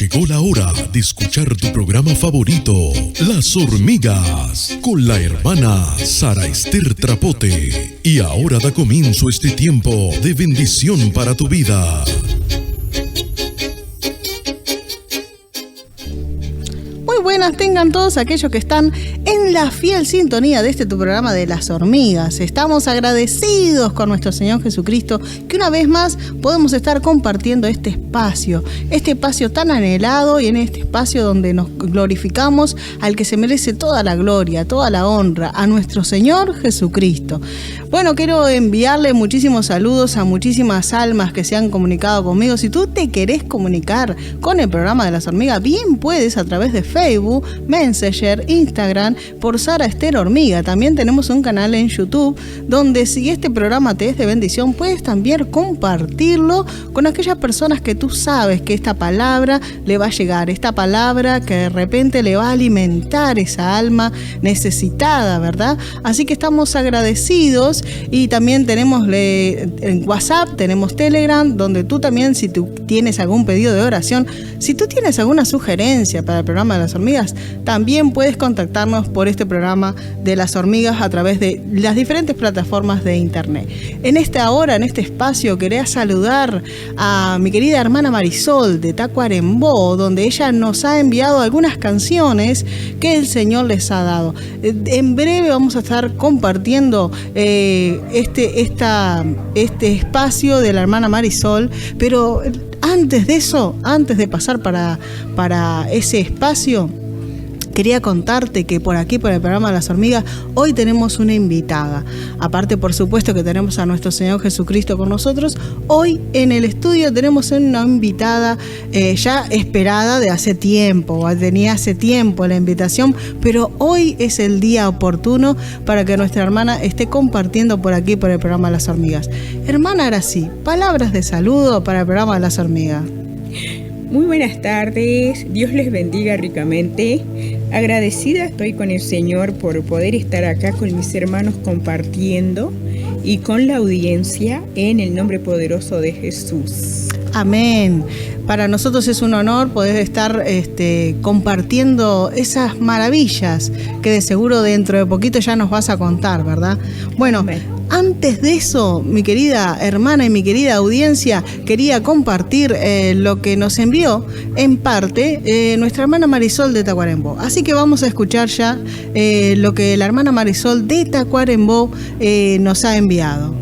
Llegó la hora de escuchar tu programa favorito, Las Hormigas, con la hermana Sara Ester Trapote. Y ahora da comienzo este tiempo de bendición para tu vida. Muy buenas tengan todos aquellos que están en la fiel sintonía de este tu programa de Las Hormigas. Estamos agradecidos con nuestro Señor Jesucristo que una vez más podemos estar compartiendo este espacio tan anhelado, y en este espacio donde nos glorificamos al que se merece toda la gloria, toda la honra, a nuestro Señor Jesucristo. Bueno, quiero enviarle muchísimos saludos a muchísimas almas que se han comunicado conmigo. Si tú te querés comunicar con el programa de Las Hormigas, bien puedes a través de Facebook, Messenger, Instagram, por Sara Ester Hormiga. También tenemos un canal en YouTube donde, si este programa te es de bendición, puedes también compartirlo con aquellas personas que tú sabes que esta palabra le va a llegar, esta palabra que de repente le va a alimentar esa alma necesitada, ¿verdad? Así que estamos agradecidos, y también tenemos en WhatsApp, tenemos Telegram, donde tú también, si tú tienes algún pedido de oración, si tú tienes alguna sugerencia para el programa de Las Hormigas, también puedes contactarnos por este programa de Las Hormigas a través de las diferentes plataformas de internet. En esta hora, en este espacio, quería saludar a mi querida hermana Marisol de Tacuarembó, donde ella nos ha enviado algunas canciones que el Señor les ha dado. En breve vamos a estar compartiendo este espacio de la hermana Marisol, pero antes de eso, antes de pasar para ese espacio, quería contarte que por aquí, por el programa de Las Hormigas, hoy tenemos una invitada. Aparte, por supuesto, que tenemos a nuestro Señor Jesucristo con nosotros. Hoy en el estudio tenemos una invitada ya esperada de hace tiempo. Tenía hace tiempo la invitación, pero hoy es el día oportuno para que nuestra hermana esté compartiendo por aquí, por el programa de Las Hormigas. Hermana Arací, palabras de saludo para el programa de Las Hormigas. Muy buenas tardes, Dios les bendiga ricamente. Agradecida estoy con el Señor por poder estar acá con mis hermanos compartiendo y con la audiencia en el nombre poderoso de Jesús. Amén. Para nosotros es un honor poder estar compartiendo esas maravillas que de seguro dentro de poquito ya nos vas a contar, ¿verdad? Bueno, amén. Antes de eso, mi querida hermana y mi querida audiencia, quería compartir lo que nos envió en parte nuestra hermana Marisol de Tacuarembó. Así que vamos a escuchar ya lo que la hermana Marisol de Tacuarembó nos ha enviado.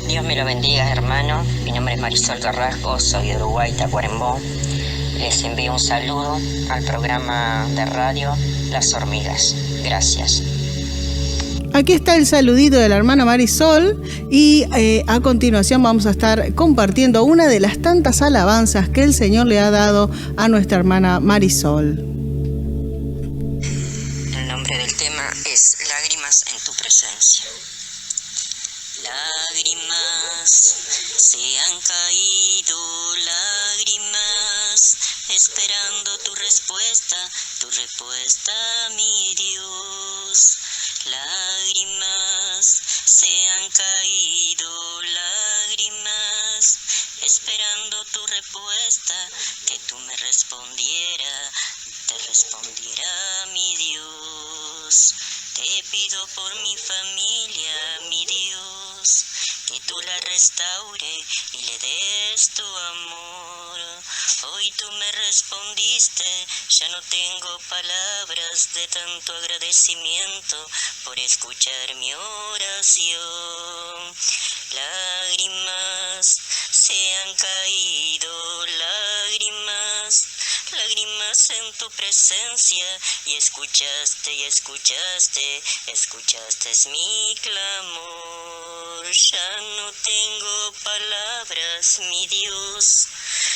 Dios me lo bendiga, hermano. Mi nombre es Marisol Carrasco, soy de Uruguay, Tacuarembó. Les envío un saludo al programa de radio Las Hormigas. Gracias. Aquí está el saludito de la hermana Marisol, y a continuación vamos a estar compartiendo una de las tantas alabanzas que el Señor le ha dado a nuestra hermana Marisol. El nombre del tema es Lágrimas en tu presencia. Lágrimas se han caído, lágrimas, esperando tu respuesta, mi Dios. Lágrimas se han caído, lágrimas, esperando tu respuesta, que tú me respondieras, te respondiera mi Dios. Te pido por mi familia, mi Dios, que tú la restaure y le des tu amor. Hoy tú me respondiste, ya no tengo palabras de tanto agradecimiento por escuchar mi oración. Lágrimas se han caído, lágrimas, lágrimas en tu presencia, y escuchaste mi clamor. Ya no tengo palabras, mi Dios,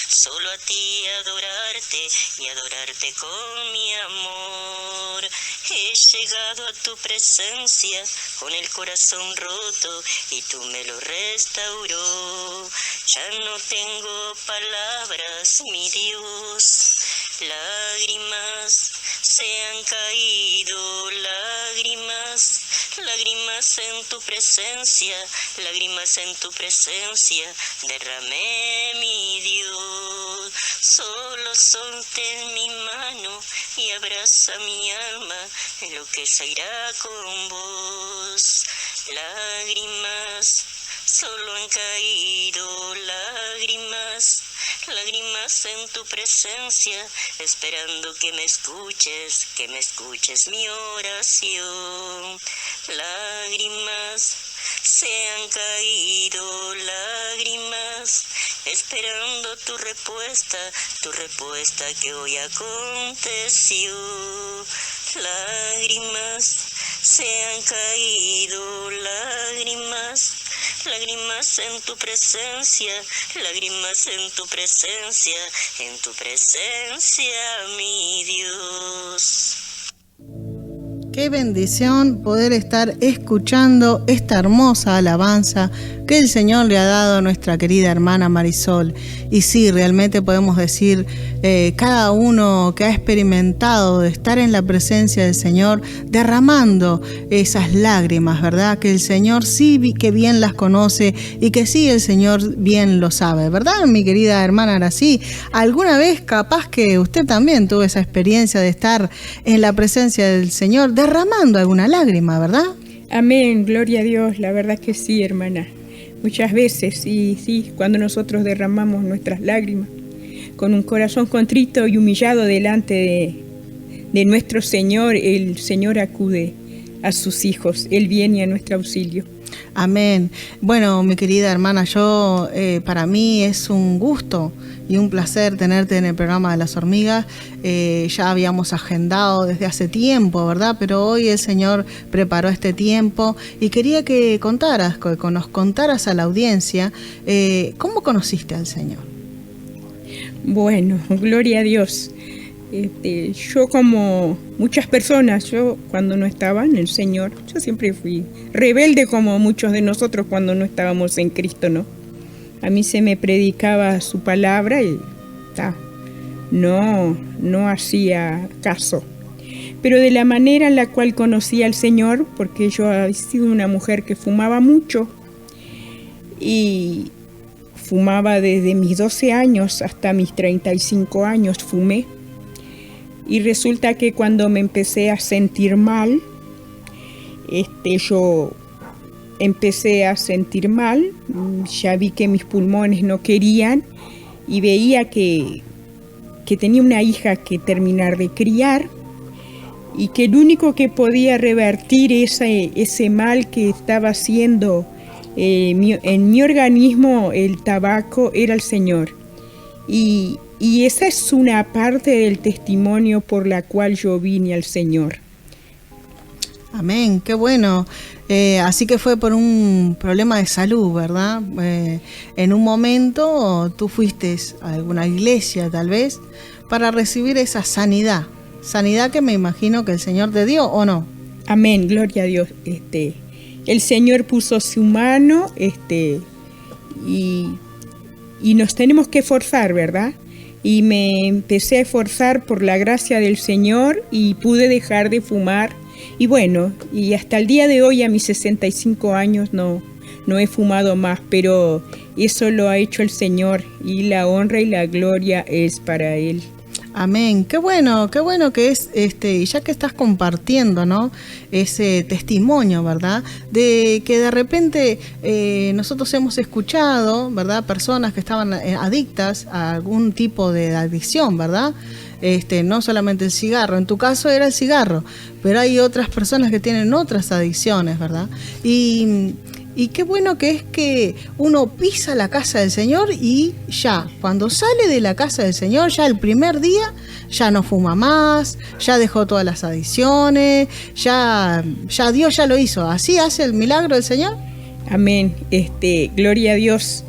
solo a ti adorarte y adorarte con mi amor. He llegado a tu presencia con el corazón roto y tú me lo restauró. Ya no tengo palabras, mi Dios. Lágrimas se han caído, lágrimas, lágrimas en tu presencia, lágrimas en tu presencia, derramé mi Dios. Solo sostén mi mano y abraza mi alma, en lo que se irá con vos. Lágrimas, solo han caído lágrimas, lágrimas en tu presencia, esperando que me escuches mi oración. Lágrimas, se han caído lágrimas, esperando tu respuesta que hoy aconteció. Lágrimas, se han caído lágrimas, lágrimas en tu presencia, lágrimas en tu presencia, mi Dios. Qué bendición poder estar escuchando esta hermosa alabanza que el Señor le ha dado a nuestra querida hermana Marisol. Y sí, realmente podemos decir, cada uno que ha experimentado de estar en la presencia del Señor, derramando esas lágrimas, ¿verdad? Que el Señor sí que bien las conoce y que sí el Señor bien lo sabe, ¿verdad, mi querida hermana Arací? ¿Alguna vez capaz que usted también tuvo esa experiencia de estar en la presencia del Señor derramando alguna lágrima, verdad? Amén, gloria a Dios, la verdad que sí, hermana. Muchas veces, sí, cuando nosotros derramamos nuestras lágrimas, con un corazón contrito y humillado delante de nuestro Señor, el Señor acude a sus hijos, Él viene a nuestro auxilio. Amén. Bueno, mi querida hermana, para mí es un gusto y un placer tenerte en el programa de las hormigas. Ya habíamos agendado desde hace tiempo, ¿verdad? Pero hoy el Señor preparó este tiempo y quería que nos contaras a la audiencia cómo conociste al Señor. Bueno, gloria a Dios. Yo, como muchas personas, cuando no estaba en el Señor, yo siempre fui rebelde como muchos de nosotros cuando no estábamos en Cristo, ¿no? A mí se me predicaba su palabra y no hacía caso. Pero de la manera en la cual conocí al Señor, porque yo había sido una mujer que fumaba mucho y fumaba desde mis 12 años hasta mis 35 años fumé. Y resulta que cuando me empecé a sentir mal, yo empecé a sentir mal, ya vi que mis pulmones no querían y veía que tenía una hija que terminar de criar y que el único que podía revertir ese mal que estaba haciendo en mi organismo, el tabaco, era el Señor. Y esa es una parte del testimonio por la cual yo vine al Señor. Amén, qué bueno. Así que fue por un problema de salud, ¿verdad? En un momento tú fuiste a alguna iglesia, tal vez, para recibir esa sanidad que me imagino que el Señor te dio, ¿o no? Amén, gloria a Dios. El Señor puso su mano, y nos tenemos que esforzar, ¿verdad? Y me empecé a esforzar por la gracia del Señor y pude dejar de fumar. Y bueno, y hasta el día de hoy, a mis 65 años, no he fumado más, pero eso lo ha hecho el Señor y la honra y la gloria es para Él. Amén. Qué bueno que es, y ya que estás compartiendo, ¿no?, ese testimonio, ¿verdad?, de que de repente nosotros hemos escuchado, ¿verdad?, personas que estaban adictas a algún tipo de adicción, ¿verdad?, no solamente el cigarro. En tu caso era el cigarro, pero hay otras personas que tienen otras adicciones, ¿verdad? Y qué bueno que es que uno pisa la casa del Señor y ya, cuando sale de la casa del Señor, ya el primer día, ya no fuma más, ya dejó todas las adicciones, ya Dios ya lo hizo. ¿Así hace el milagro del Señor? Amén. Gloria a Dios,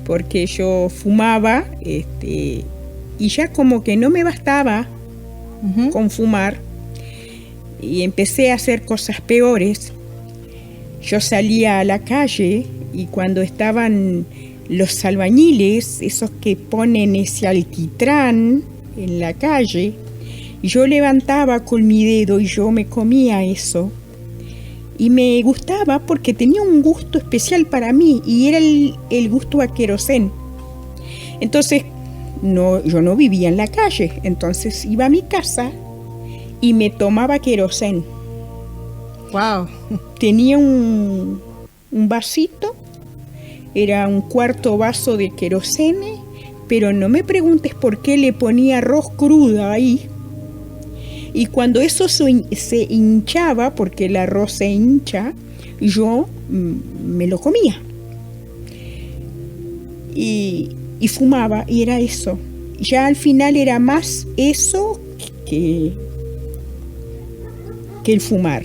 porque yo fumaba, y ya como que no me bastaba con fumar, y empecé a hacer cosas peores. Yo salía a la calle y cuando estaban los albañiles, esos que ponen ese alquitrán en la calle, yo levantaba con mi dedo y yo me comía eso. Y me gustaba porque tenía un gusto especial para mí y era el gusto a querosén. Entonces, yo no vivía en la calle, entonces iba a mi casa y me tomaba querosén. Wow. Tenía un vasito, era un cuarto vaso de querosene, pero no me preguntes por qué le ponía arroz crudo ahí. Y cuando eso se hinchaba, porque el arroz se hincha, yo me lo comía. Y fumaba, y era eso. Ya al final era más eso que el fumar.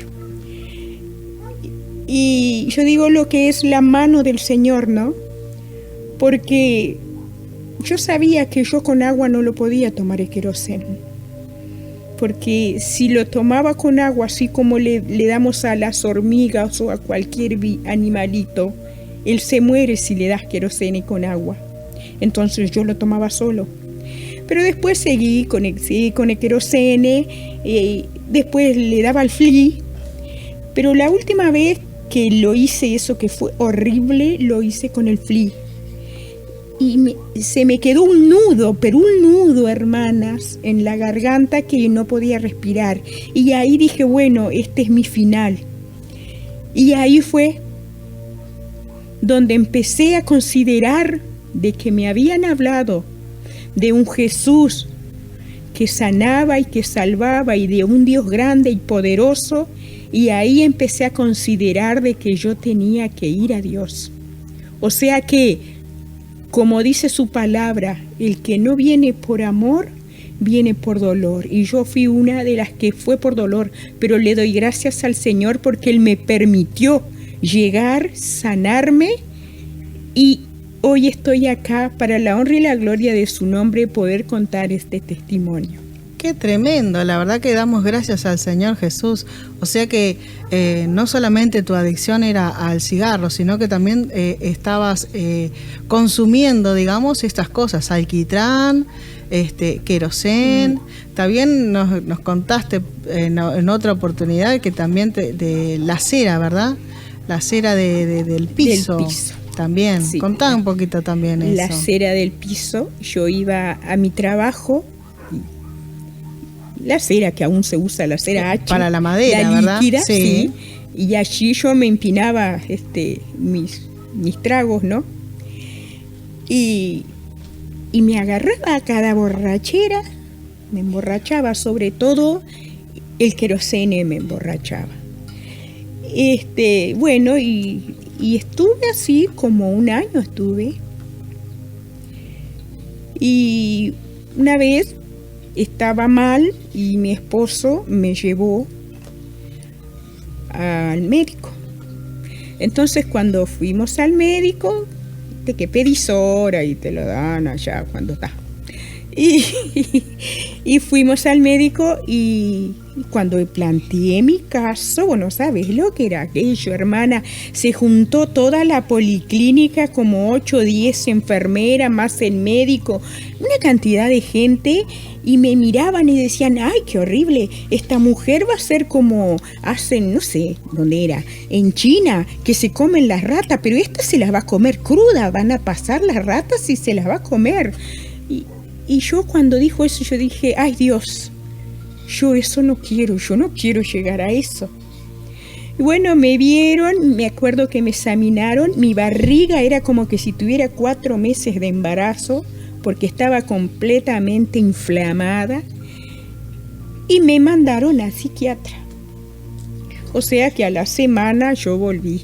Y yo digo lo que es la mano del Señor, ¿no? Porque yo sabía que yo con agua no lo podía tomar el queroseno. Porque si lo tomaba con agua, así como le damos a las hormigas o a cualquier animalito, él se muere si le das queroseno con agua. Entonces yo lo tomaba solo. Pero después seguí con el queroseno, después le daba al flea. Pero la última vez que lo hice, eso que fue horrible, lo hice con el flea. Y se me quedó un nudo, hermanas, en la garganta que no podía respirar. Y ahí dije, bueno, este es mi final. Y ahí fue donde empecé a considerar de que me habían hablado de un Jesús que sanaba y que salvaba y de un Dios grande y poderoso. Y ahí empecé a considerar de que yo tenía que ir a Dios. O sea que, como dice su palabra, el que no viene por amor, viene por dolor. Y yo fui una de las que fue por dolor, pero le doy gracias al Señor porque Él me permitió llegar, sanarme, y hoy estoy acá para la honra y la gloria de su nombre poder contar este testimonio. Qué tremendo, la verdad que damos gracias al Señor Jesús. O sea que no solamente tu adicción era al cigarro, sino que también estabas consumiendo, digamos, estas cosas, alquitrán, querosén. También nos contaste en otra oportunidad que también de la cera, ¿verdad? La cera del piso. Del piso. También, Sí. contá un poquito también eso. La cera del piso, yo iba a mi trabajo, la cera que aún se usa, la cera H. Para la madera, la ¿verdad? líquida, Sí. sí. Y allí yo me empinaba mis tragos, ¿no? Y me agarraba a cada borrachera, me emborrachaba, sobre todo el querosene me emborrachaba. Bueno, y estuve así como un año estuve. Y una vez estaba mal y mi esposo me llevó al médico. Entonces cuando fuimos al médico, que pedís hora y te lo dan allá cuando está. Y fuimos al médico y cuando planteé mi caso, bueno, ¿sabes lo que era aquello, hermana? Se juntó toda la policlínica, como 8 o 10 enfermeras, más el médico, una cantidad de gente, y me miraban y decían, ¡ay, qué horrible! Esta mujer va a ser como hacen, no sé, ¿dónde era? En China, que se comen las ratas, pero esta se las va a comer cruda, van a pasar las ratas y se las va a comer. Y yo cuando dijo eso, yo dije, ¡ay, Dios! Yo eso no quiero, yo no quiero llegar a eso. Y bueno, me vieron, me acuerdo que me examinaron, mi barriga era como que si tuviera 4 meses de embarazo, porque estaba completamente inflamada, y me mandaron al psiquiatra. O sea que a la semana yo volví.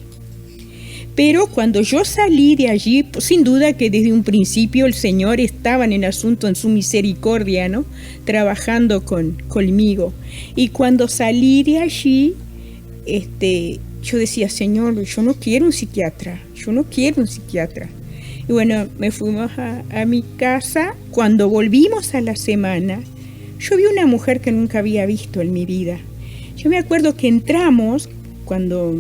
Pero cuando yo salí de allí, pues, sin duda que desde un principio el Señor estaba en el asunto, en su misericordia, ¿no? Trabajando conmigo. Y cuando salí de allí, yo decía, Señor, yo no quiero un psiquiatra, yo no quiero un psiquiatra. Y bueno, me fuimos a mi casa. Cuando volvimos a la semana, yo vi una mujer que nunca había visto en mi vida. Yo me acuerdo que entramos, cuando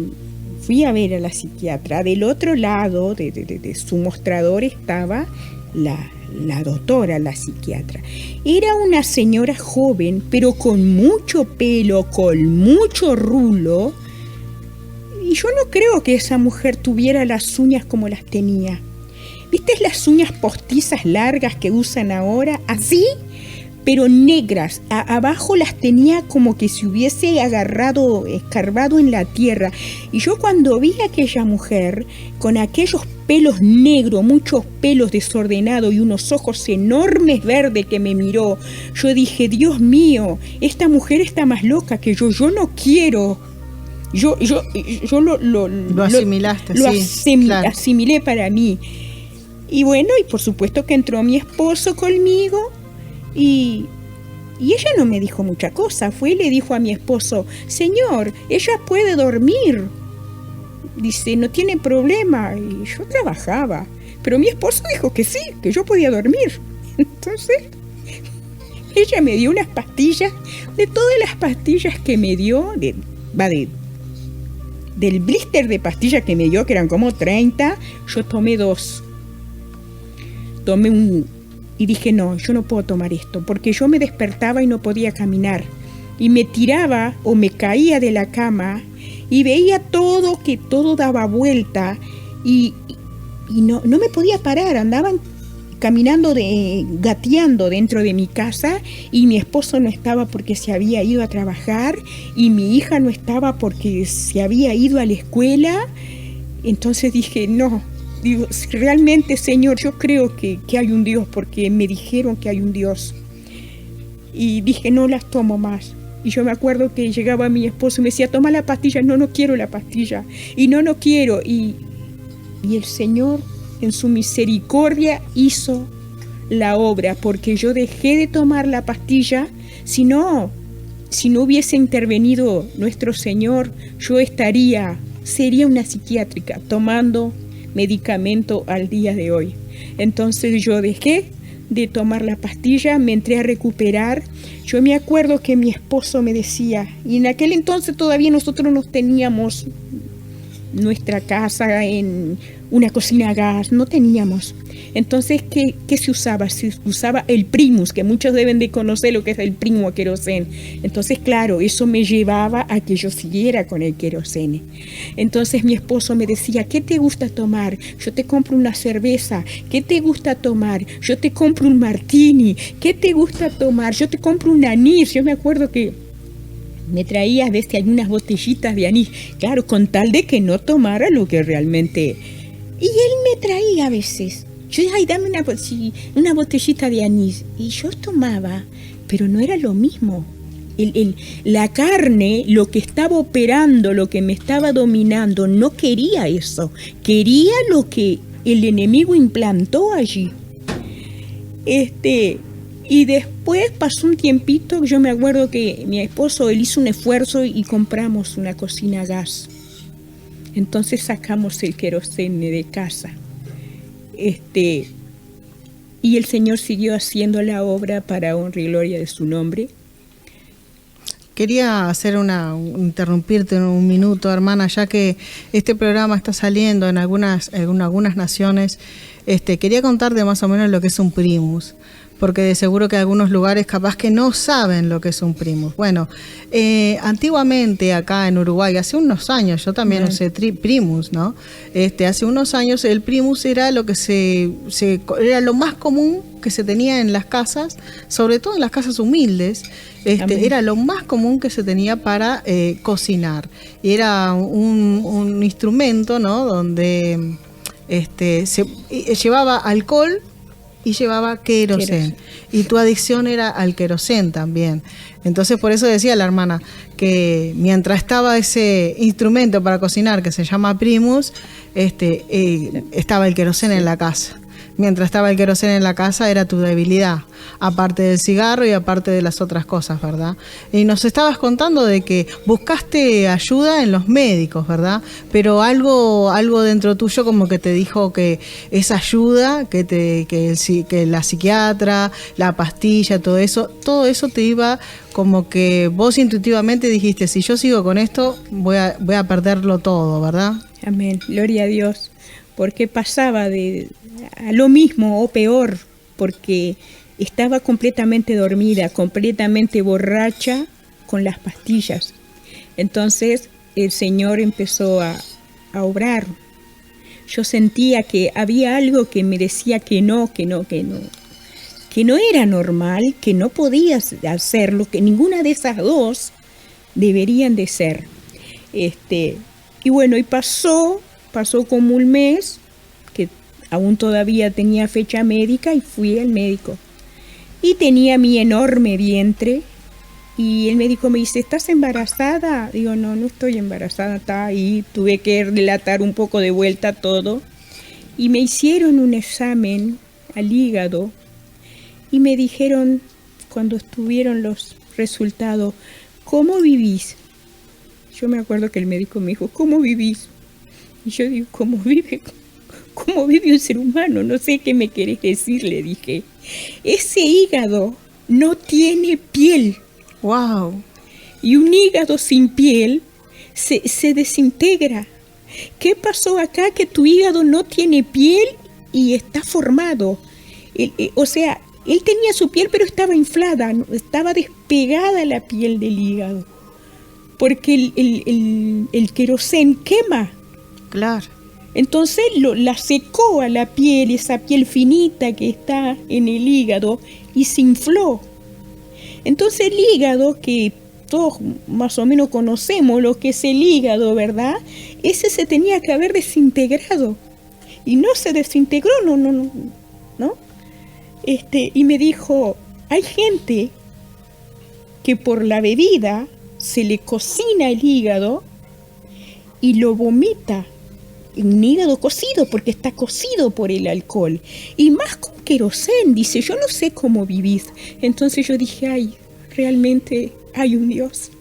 fui a ver a la psiquiatra, del otro lado de su mostrador estaba la doctora, la psiquiatra. Era una señora joven, pero con mucho pelo, con mucho rulo. Y yo no creo que esa mujer tuviera las uñas como las tenía. ¿viste las uñas postizas largas que usan ahora? Así, pero negras. Abajo las tenía como que se hubiese agarrado, escarbado en la tierra. Y yo cuando vi a aquella mujer con aquellos pelos negros, muchos pelos desordenados y unos ojos enormes verdes que me miró, yo dije, Dios mío, esta mujer está más loca que yo no quiero. Yo lo asimilaste, claro. Asimilé para mí. Y bueno, y por supuesto que entró mi esposo conmigo. Y ella no me dijo mucha cosa, fue y le dijo a mi esposo, Señor, ella puede dormir. Dice, no tiene problema. Y yo trabajaba, pero mi esposo dijo que sí, que yo podía dormir. Entonces, ella me dio unas pastillas, de todas las pastillas que me dio, del blister de pastillas que me dio, que eran como 30, yo tomé 2. Y dije, no, yo no puedo tomar esto, porque yo me despertaba y no podía caminar. Y me tiraba o me caía de la cama y veía que todo daba vuelta y no me podía parar. Andaban caminando, gateando dentro de mi casa, y mi esposo no estaba porque se había ido a trabajar y mi hija no estaba porque se había ido a la escuela. Entonces dije, no. Digo, realmente, Señor, yo creo que hay un Dios, porque me dijeron que hay un Dios. Y dije, no las tomo más. Y yo me acuerdo que llegaba mi esposo y me decía, toma la pastilla. No quiero la pastilla. Y no quiero. Y el Señor, en su misericordia, hizo la obra, porque yo dejé de tomar la pastilla. Si no hubiese intervenido nuestro Señor, yo sería una psiquiátrica tomando medicamento al día de hoy. Entonces yo dejé de tomar la pastilla, me entré a recuperar. Yo me acuerdo que mi esposo me decía, y en aquel entonces todavía nosotros no teníamos nuestra casa en una cocina a gas, no teníamos. Entonces, ¿qué se usaba? Se usaba el Primus, que muchos deben de conocer lo que es el Primus a querosene. Entonces, claro, eso me llevaba a que yo siguiera con el querosene. Entonces mi esposo me decía, ¿qué te gusta tomar? Yo te compro una cerveza. ¿Qué te gusta tomar? Yo te compro un martini. ¿Qué te gusta tomar? Yo te compro un anís. Yo me acuerdo que me traía desde algunas botellitas de anís, claro, con tal de que no tomara lo que realmente. Y él me traía a veces. Yo dije, ay, dame una botellita de anís. Y yo tomaba, pero no era lo mismo. La carne, lo que estaba operando, lo que me estaba dominando, no quería eso. Quería lo que el enemigo implantó allí. Y después pasó un tiempito, yo me acuerdo que mi esposo, él hizo un esfuerzo y compramos una cocina a gas. Entonces sacamos el querosene de casa. Y el Señor siguió haciendo la obra para honra y gloria de su nombre. Quería interrumpirte un minuto, hermana, ya que este programa está saliendo en algunas naciones. Quería contarte más o menos lo que es un Primus, porque de seguro que algunos lugares capaz que no saben lo que es un Primus. Bueno, antiguamente acá en Uruguay, hace unos años, yo también usé Primus, ¿no? Hace unos años el Primus era lo que era lo más común que se tenía en las casas, sobre todo en las casas humildes. Era lo más común que se tenía para cocinar. Y era un instrumento, ¿no? Donde se llevaba alcohol y llevaba querosene. Y tu adicción era al querosene también. Entonces, por eso decía la hermana que mientras estaba ese instrumento para cocinar que se llama Primus, estaba el querosene en la casa. Mientras estaba el querosene en la casa era tu debilidad, aparte del cigarro y aparte de las otras cosas, ¿verdad? Y nos estabas contando de que buscaste ayuda en los médicos, ¿verdad? Pero algo dentro tuyo como que te dijo que esa ayuda, que la psiquiatra, la pastilla, todo eso te iba como que vos intuitivamente dijiste, si yo sigo con esto voy a perderlo todo, ¿verdad? Amén, gloria a Dios, porque pasaba a lo mismo o peor, porque estaba completamente dormida, completamente borracha con las pastillas. Entonces el Señor empezó a obrar, yo sentía que había algo que me decía que no era normal, que no podías hacerlo, que ninguna de esas dos deberían de ser. Y bueno, y pasó como un mes, que aún todavía tenía fecha médica, y fui al médico. Y tenía mi enorme vientre, y el médico me dice, ¿estás embarazada? Digo, no estoy embarazada, está ahí. Tuve que relatar un poco de vuelta todo. Y me hicieron un examen al hígado, y me dijeron, cuando estuvieron los resultados, ¿cómo vivís? Yo me acuerdo que el médico me dijo, ¿cómo vivís? Y yo digo, ¿cómo vive un ser humano? No sé qué me querés decir, le dije. Ese hígado no tiene piel. ¡Wow! Y un hígado sin piel se desintegra. ¿Qué pasó acá? Que tu hígado no tiene piel y está formado. O sea, él tenía su piel, pero estaba inflada, estaba despegada la piel del hígado. Porque el querosén quema. Claro. Entonces la secó a la piel, esa piel finita que está en el hígado, y se infló. Entonces el hígado, que todos más o menos conocemos lo que es el hígado, ¿verdad? Ese se tenía que haber desintegrado. Y no se desintegró, no. Y me dijo, hay gente que por la bebida se le cocina el hígado y lo vomita. Un hígado cocido, porque está cocido por el alcohol. Y más con querosén, dice, yo no sé cómo vivís. Entonces yo dije, ay, realmente hay un Dios.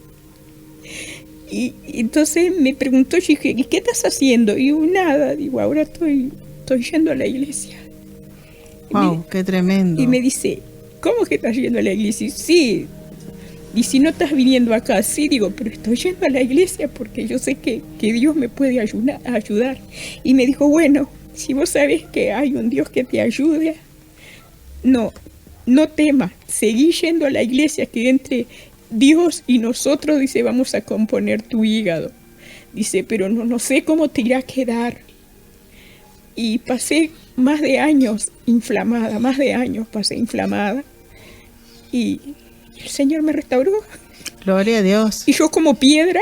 Y entonces me preguntó, yo dije, ¿y qué estás haciendo? Y yo, nada, digo, ahora estoy yendo a la iglesia. ¡Wow! ¡Qué tremendo! Y me dice, ¿cómo que estás yendo a la iglesia? Sí. Y si no estás viniendo acá, sí, digo, pero estoy yendo a la iglesia porque yo sé que Dios me puede ayudar. Y me dijo, bueno, si vos sabés que hay un Dios que te ayude, no temas, seguí yendo a la iglesia, que entre Dios y nosotros, dice, vamos a componer tu hígado. Dice, pero no sé cómo te irá a quedar. Y pasé más de años inflamada, pasé inflamada. Y el Señor me restauró. Gloria a Dios. Y yo como piedra,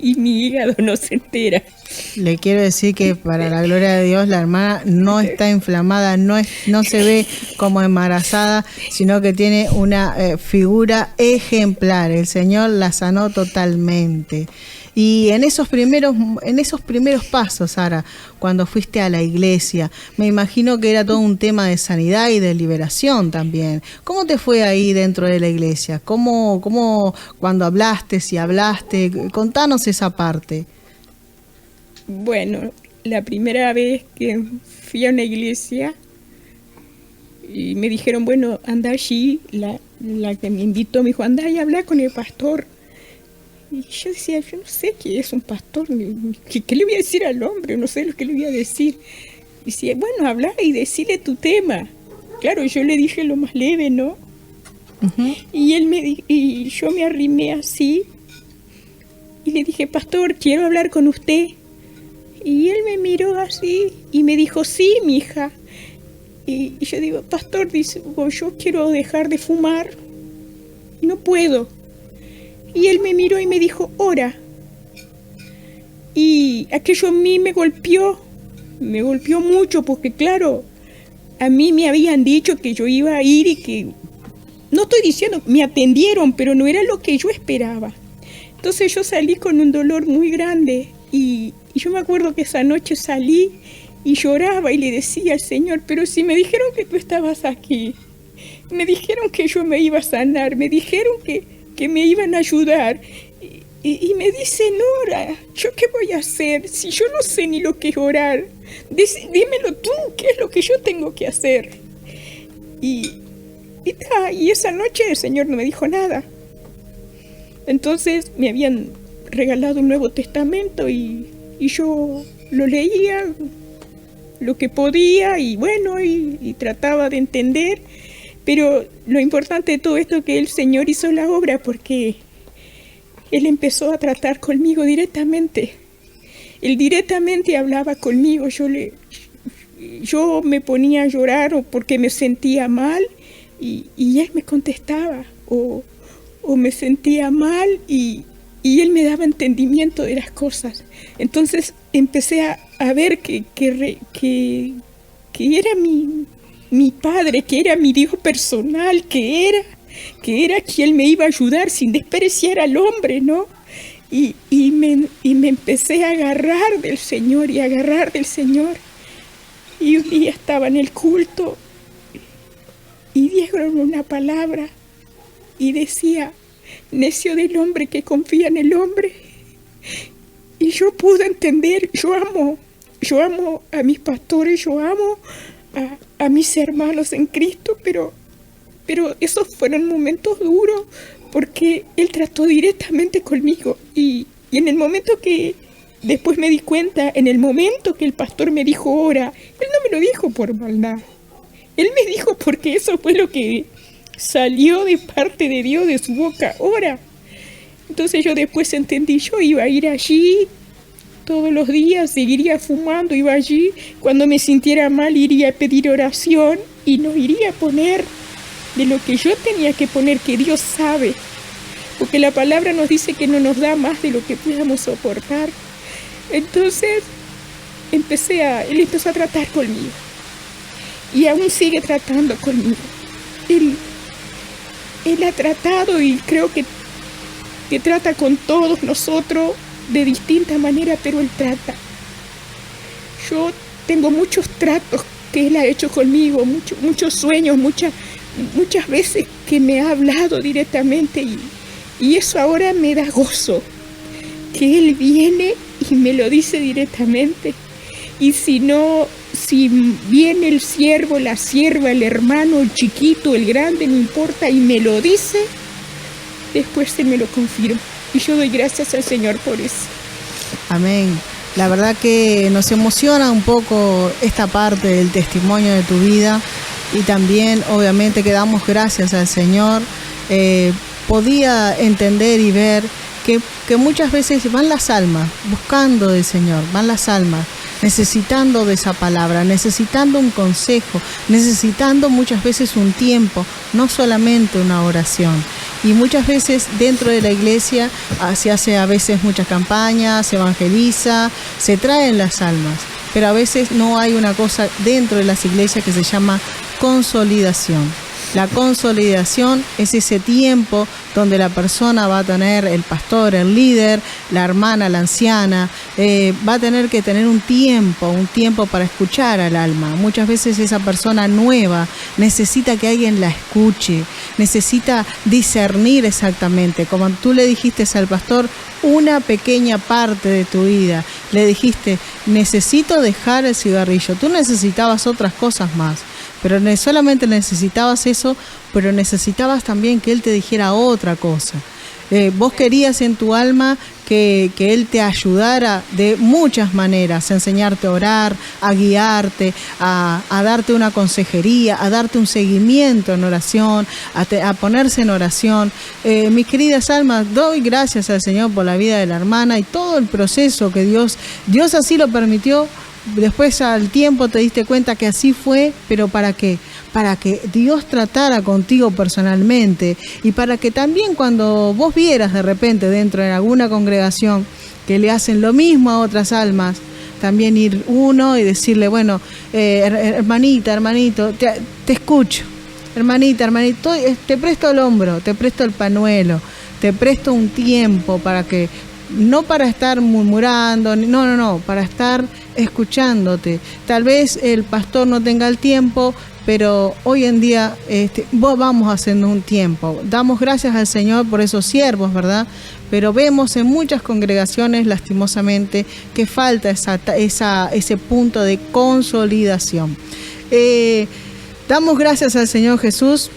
y mi hígado no se entera. Le quiero decir que para la gloria de Dios, la hermana no está inflamada, no se ve como embarazada, sino que tiene una figura ejemplar. El Señor la sanó totalmente. Y en esos primeros pasos, Sara, cuando fuiste a la iglesia, me imagino que era todo un tema de sanidad y de liberación también. ¿Cómo te fue ahí dentro de la iglesia? ¿Cómo cuando hablaste, si hablaste? Contanos esa parte. Bueno, la primera vez que fui a una iglesia y me dijeron, bueno, anda allí, la que me invitó me dijo, anda y habla con el pastor. Y yo decía, yo no sé qué es un pastor, ¿qué le voy a decir al hombre? No sé lo que le voy a decir. Y decía, bueno, habla y decile tu tema. Claro, yo le dije lo más leve, ¿no? Uh-huh. Y yo me arrimé así y le dije, pastor, quiero hablar con usted. Y él me miró así y me dijo, sí, mija. Y yo digo, pastor, dice, yo quiero dejar de fumar y no puedo. Y él me miró y me dijo, ora. Y aquello a mí me golpeó mucho, porque claro, a mí me habían dicho que yo iba a ir y que, no estoy diciendo, me atendieron, pero no era lo que yo esperaba. Entonces yo salí con un dolor muy grande y yo me acuerdo que esa noche salí y lloraba y le decía al Señor, pero si me dijeron que tú estabas aquí, me dijeron que yo me iba a sanar, me dijeron que me iban a ayudar, y me dice, Nora, ¿yo qué voy a hacer? Si yo no sé ni lo que es orar, dímelo tú, ¿qué es lo que yo tengo que hacer? Y esa noche el Señor no me dijo nada. Entonces me habían regalado un Nuevo Testamento y yo lo leía lo que podía y bueno, y trataba de entender. Pero lo importante de todo esto es que el Señor hizo la obra, porque Él empezó a tratar conmigo directamente. él directamente hablaba conmigo. Yo me ponía a llorar o porque me sentía mal y él me contestaba, o me sentía mal y él me daba entendimiento de las cosas. Entonces empecé a ver que era mi padre, que era mi Dios personal, que era quien me iba a ayudar sin despreciar al hombre, ¿no? Y me empecé a agarrar del Señor y agarrar del Señor. Y un día estaba en el culto y dieron una palabra y decía: necio del hombre que confía en el hombre. Y yo pude entender, yo amo a mis pastores, yo amo a mis hermanos en Cristo, pero esos fueron momentos duros porque Él trató directamente conmigo. Y en el momento que después me di cuenta, en el momento que el pastor me dijo ora, Él no me lo dijo por maldad. Él me dijo porque eso fue lo que salió de parte de Dios, de su boca, ora. Entonces yo después entendí, yo iba a ir allí todos los días, seguiría fumando, iba allí, cuando me sintiera mal iría a pedir oración y no iría a poner de lo que yo tenía que poner, que Dios sabe, porque la palabra nos dice que no nos da más de lo que podamos soportar. Entonces Él empezó a tratar conmigo y aún sigue tratando conmigo. Él ha tratado y creo que trata con todos nosotros de distinta manera, pero Él trata. Yo tengo muchos tratos que Él ha hecho conmigo, muchos sueños, muchas veces que me ha hablado directamente y eso ahora me da gozo, que Él viene y me lo dice directamente. Y si viene el siervo, la sierva, el hermano, el chiquito, el grande, no importa, y me lo dice, después Él me lo confirma. Y yo doy gracias al Señor por eso. Amén. La verdad que nos emociona un poco esta parte del testimonio de tu vida y también obviamente que damos gracias al Señor. Podía entender y ver que muchas veces van las almas buscando del Señor, van las almas necesitando de esa palabra, necesitando un consejo, necesitando muchas veces un tiempo, no solamente una oración. Y muchas veces dentro de la iglesia se hace a veces muchas campañas, se evangeliza, se traen las almas, pero a veces no hay una cosa dentro de las iglesias que se llama consolidación. La consolidación es ese tiempo donde la persona va a tener, el pastor, el líder, la hermana, la anciana, va a tener que tener un tiempo para escuchar al alma. Muchas veces esa persona nueva necesita que alguien la escuche, necesita discernir exactamente. Como tú le dijiste al pastor, una pequeña parte de tu vida, le dijiste, necesito dejar el cigarrillo. Tú necesitabas otras cosas más. Pero no solamente necesitabas eso, pero necesitabas también que Él te dijera otra cosa. Vos querías en tu alma que Él te ayudara de muchas maneras, a enseñarte a orar, a guiarte, a darte una consejería, a darte un seguimiento en oración, a ponerse en oración. Mis queridas almas, doy gracias al Señor por la vida de la hermana y todo el proceso que Dios así lo permitió. Después al tiempo te diste cuenta que así fue, pero ¿para qué? Para que Dios tratara contigo personalmente y para que también cuando vos vieras de repente dentro de alguna congregación que le hacen lo mismo a otras almas, también ir uno y decirle, bueno, hermanita, hermanito, te escucho, hermanita, hermanito, te presto el hombro, te presto el pañuelo, te presto un tiempo para que, no para estar murmurando, no, para estar escuchándote. Tal vez el pastor no tenga el tiempo, pero hoy en día vamos haciendo un tiempo. Damos gracias al Señor por esos siervos, ¿verdad? Pero vemos en muchas congregaciones, lastimosamente, que falta ese punto de consolidación. Damos gracias al Señor Jesús.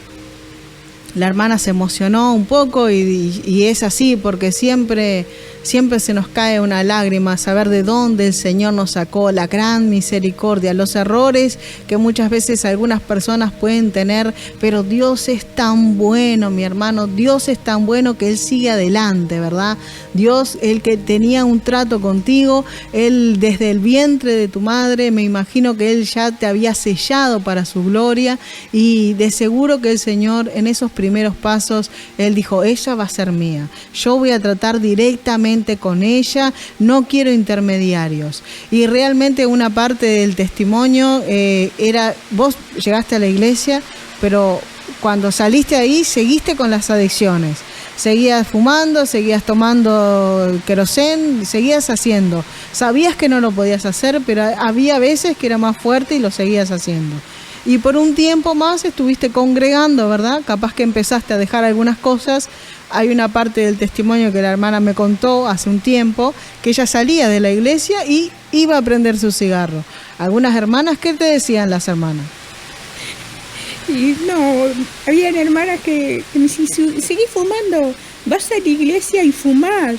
La hermana se emocionó un poco y es así, porque siempre siempre se nos cae una lágrima saber de dónde el Señor nos sacó, la gran misericordia, los errores que muchas veces algunas personas pueden tener, pero Dios es tan bueno, mi hermano, Dios es tan bueno que Él sigue adelante, ¿verdad? Dios, el que tenía un trato contigo, Él desde el vientre de tu madre, me imagino que Él ya te había sellado para su gloria, y de seguro que el Señor en esos primeros pasos, Él dijo, ella va a ser mía, yo voy a tratar directamente con ella, no quiero intermediarios. Y realmente una parte del testimonio era, vos llegaste a la iglesia, pero cuando saliste ahí seguiste con las adicciones. Seguías fumando, seguías tomando querosén, seguías haciendo. Sabías que no lo podías hacer, pero había veces que era más fuerte y lo seguías haciendo. Y por un tiempo más estuviste congregando, ¿verdad? Capaz que empezaste a dejar algunas cosas. Hay una parte del testimonio que la hermana me contó hace un tiempo, que ella salía de la iglesia y iba a prender su cigarro. Algunas hermanas, ¿qué te decían las hermanas? Y no, habían hermanas que me decían, seguí fumando, vas a la iglesia y fumás.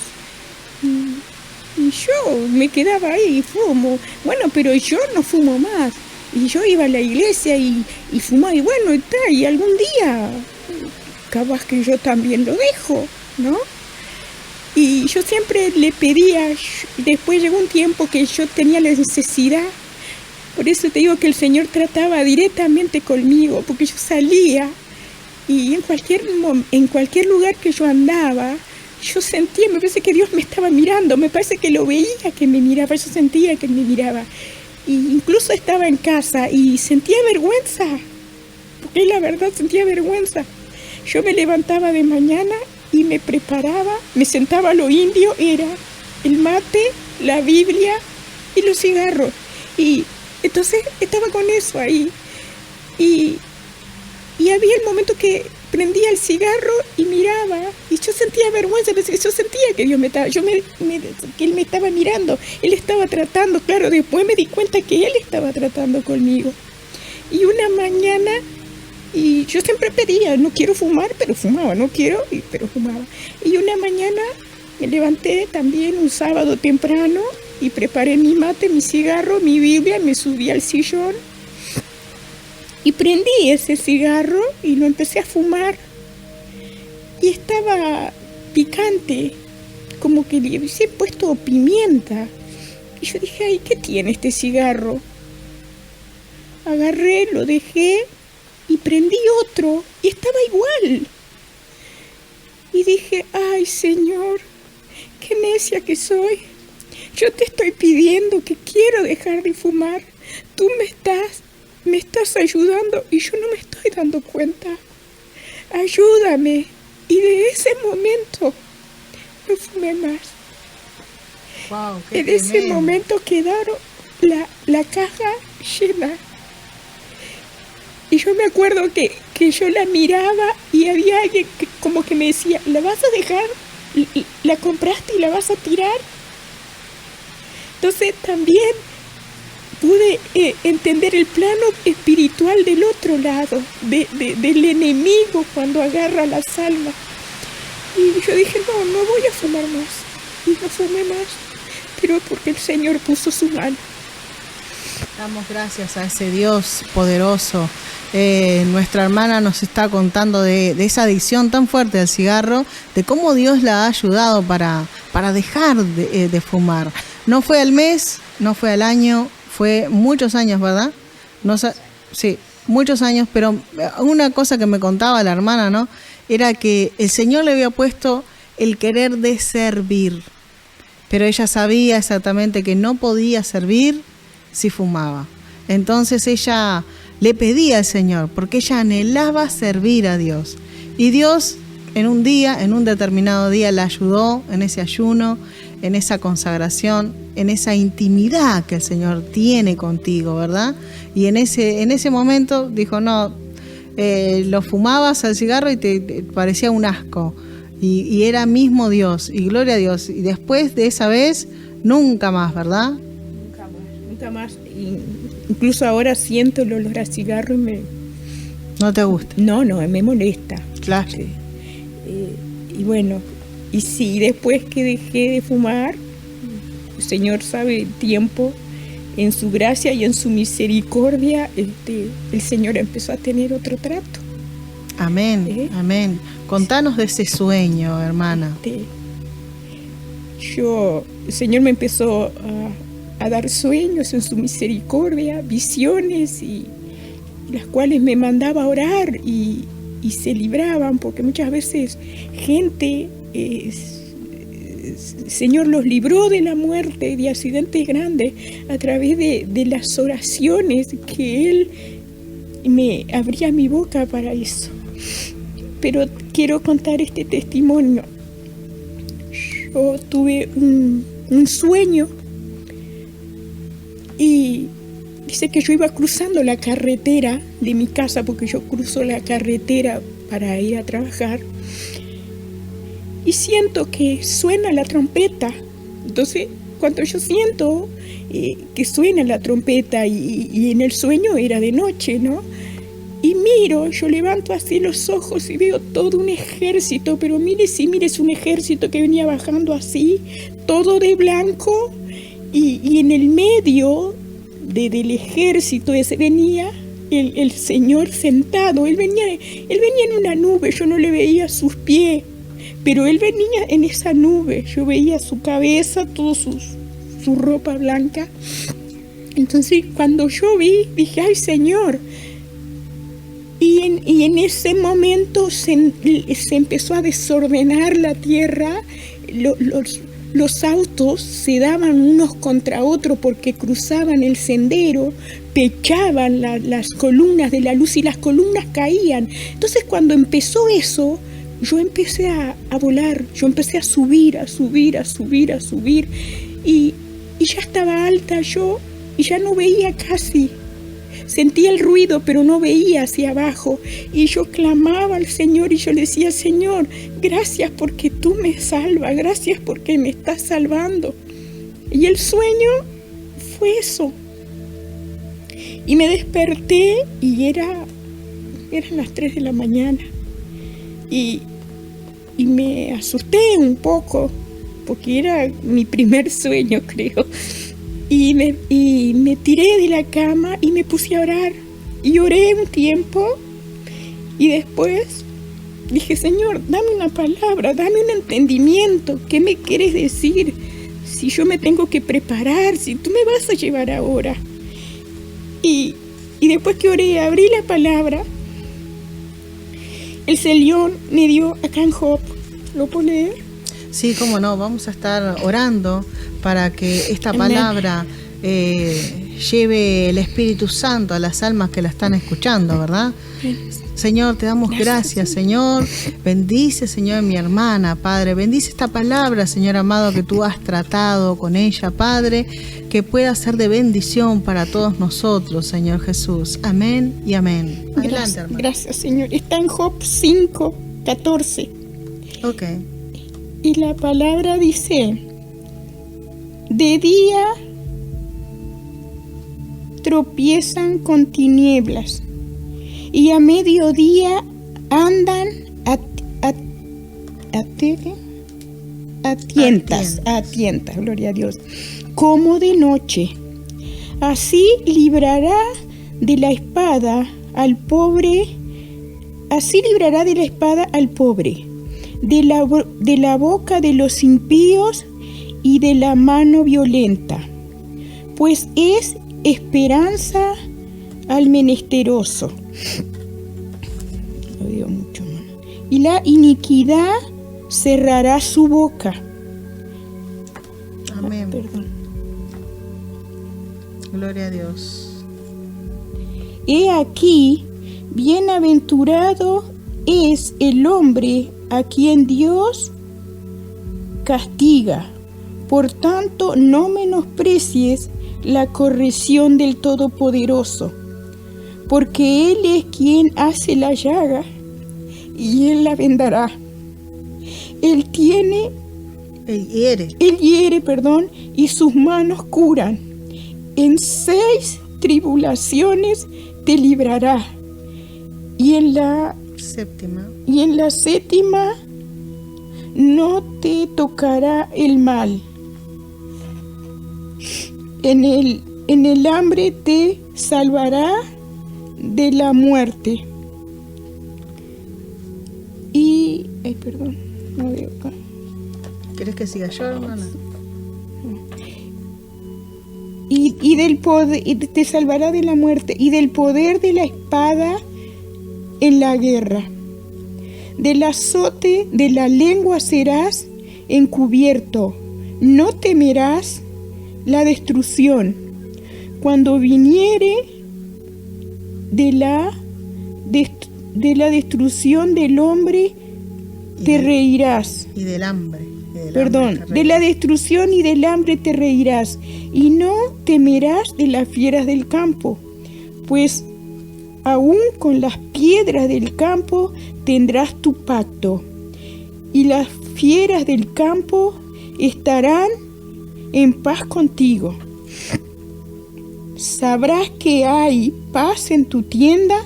Y yo me quedaba ahí y fumo. Bueno, pero yo no fumo más. Y yo iba a la iglesia y fumaba, y bueno, y algún día, capaz que yo también lo dejo, ¿no? Y yo siempre le pedía, después llegó un tiempo que yo tenía la necesidad. Por eso te digo que el Señor trataba directamente conmigo, porque yo salía y en cualquier lugar que yo andaba, yo sentía, me parece que Dios me estaba mirando, me parece que lo veía que me miraba, yo sentía que me miraba. Y incluso estaba en casa y sentía vergüenza, porque la verdad sentía vergüenza. Yo me levantaba de mañana y me preparaba, me sentaba a lo indio, era el mate, la Biblia y los cigarros. Y entonces estaba con eso ahí. Y había el momento que prendía el cigarro y miraba, y yo sentía vergüenza, yo sentía que Dios que Él me estaba mirando, Él estaba tratando, claro, después me di cuenta que Él estaba tratando conmigo. Y una mañana, y yo siempre pedía, no quiero fumar, pero fumaba, no quiero, pero fumaba. Y una mañana me levanté también un sábado temprano y preparé mi mate, mi cigarro, mi Biblia, me subí al sillón y prendí ese cigarro y lo empecé a fumar. Y estaba picante, como que le hubiese puesto pimienta. Y yo dije, ay, ¿qué tiene este cigarro? Agarré, lo dejé y prendí otro y estaba igual. Y dije, ay, Señor, qué necia que soy. Yo te estoy pidiendo que quiero dejar de fumar. Tú me estás ayudando y yo no me estoy dando cuenta. Ayúdame. Y de ese momento no fumé más. Wow, en ese momento quedaron la caja llena. Y yo me acuerdo que yo la miraba y había alguien que como que me decía, ¿la vas a dejar? ¿La compraste y la vas a tirar? Entonces también pude entender el plano espiritual del otro lado, del enemigo cuando agarra las almas. Y yo dije, no voy a fumar más. Y no fumé más, pero porque el Señor puso su mano. Damos gracias a ese Dios poderoso. Nuestra hermana nos está contando de esa adicción tan fuerte al cigarro, de cómo Dios la ha ayudado para dejar de fumar. No fue al mes, no fue al año, fue muchos años, ¿verdad? Sí, muchos años, pero una cosa que me contaba la hermana, ¿no? Era que el Señor le había puesto el querer de servir, pero ella sabía exactamente que no podía servir si fumaba. Entonces ella le pedía al Señor, porque ella anhelaba servir a Dios. Y Dios en un determinado día la ayudó en ese ayuno, en esa consagración, en esa intimidad que el Señor tiene contigo, ¿verdad? Y en ese momento dijo, no, lo fumabas al cigarro y te parecía un asco. Y era mismo Dios, y gloria a Dios. Y después de esa vez, nunca más, ¿verdad? Nunca más. Incluso ahora siento el olor a cigarro y me... ¿No te gusta? No, me molesta. Claro. Y bueno, sí, después que dejé de fumar, el Señor sabe el tiempo, en su gracia y en su misericordia, el Señor empezó a tener otro trato. Amén, amén. Contanos de ese sueño, hermana. El Señor me empezó a dar sueños en su misericordia, visiones, y las cuales me mandaba a orar y se libraban, porque muchas veces gente, el Señor los libró de la muerte, de accidentes grandes, a través de las oraciones que Él me abría mi boca para eso. Pero quiero contar este testimonio. Yo tuve un sueño y dice que yo iba cruzando la carretera de mi casa, porque yo cruzo la carretera para ir a trabajar, y siento que suena la trompeta. Entonces, cuando yo siento que suena la trompeta, y en el sueño era de noche, ¿no? Y miro, yo levanto así los ojos y veo todo un ejército, pero mires un ejército que venía bajando así, todo de blanco, y en el medio del ejército ese venía el Señor sentado. Él venía en una nube, yo no le veía sus pies, pero Él venía en esa nube, yo veía su cabeza, toda su ropa blanca. Entonces cuando yo vi, dije, ¡ay, Señor! Y en ese momento se empezó a desordenar la tierra. Los autos se daban unos contra otros porque cruzaban el sendero, pechaban las columnas de la luz y las columnas caían. Entonces cuando empezó eso, yo empecé a volar, yo empecé a subir y ya estaba alta yo y ya no veía casi. Sentía el ruido, pero no veía hacia abajo. Y yo clamaba al Señor y yo le decía, Señor, gracias porque tú me salvas, gracias porque me estás salvando. Y el sueño fue eso. Y me desperté y eran las 3 de la mañana. Y me asusté un poco, porque era mi primer sueño, creo. Y me tiré de la cama y me puse a orar. Y oré un tiempo y después dije, Señor, dame una palabra, dame un entendimiento. ¿Qué me quieres decir? Si yo me tengo que preparar, si tú me vas a llevar ahora. Y después que oré, abrí la palabra. El Señor me dio acá en Job. ¿Lo puedo leer? Sí, cómo no, vamos a estar orando para que esta palabra lleve el Espíritu Santo a las almas que la están escuchando, ¿verdad? Señor, te damos gracias, Señor. Bendice, Señor, mi hermana, Padre. Bendice esta palabra, Señor amado, que tú has tratado con ella, Padre, que pueda ser de bendición para todos nosotros, Señor Jesús. Amén y amén. Adelante, hermano. Gracias, Señor. Está en Job 5:14. Ok. Y la palabra dice, de día tropiezan con tinieblas y a mediodía andan a tientas, gloria a Dios, como de noche. Así librará de la espada al pobre, de la boca de los impíos y de la mano violenta, pues es esperanza al menesteroso. Lo digo mucho, ¿no? Y la iniquidad cerrará su boca. Amén. Perdón. Gloria a Dios. He aquí, bienaventurado es el hombre a quien Dios castiga. Por tanto, no menosprecies la corrección del Todopoderoso, porque Él es quien hace la llaga y Él la vendará. Él hiere, y sus manos curan. En 6 tribulaciones te librará, y en la séptima no te tocará el mal. En el hambre te salvará de la muerte. Y... perdón, no veo acá. ¿Querés que siga yo, hermana? Y del poder, te salvará de la muerte y del poder de la espada en la guerra. Del azote de la lengua serás encubierto. No temerás la destrucción. Cuando viniere de la destrucción del hombre, te reirás. Y del hambre. De la destrucción y del hambre te reirás, y no temerás de las fieras del campo, pues aún con las piedras del campo tendrás tu pacto, y las fieras del campo estarán en paz contigo. Sabrás que hay paz en tu tienda.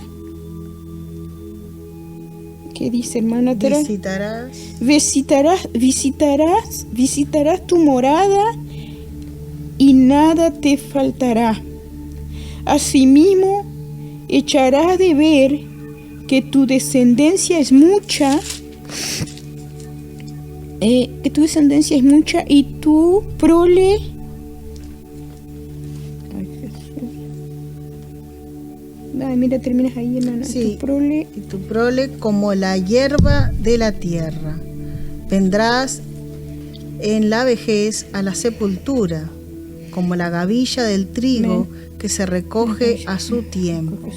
¿Qué dice, hermana? Visitarás tu morada y nada te faltará. Asimismo, echarás de ver que tu descendencia es mucha, y tu prole mira, terminas ahí, hermana. Sí, y tu prole como la hierba de la tierra. Vendrás en la vejez a la sepultura, como la gavilla del trigo que se recoge a su tiempo.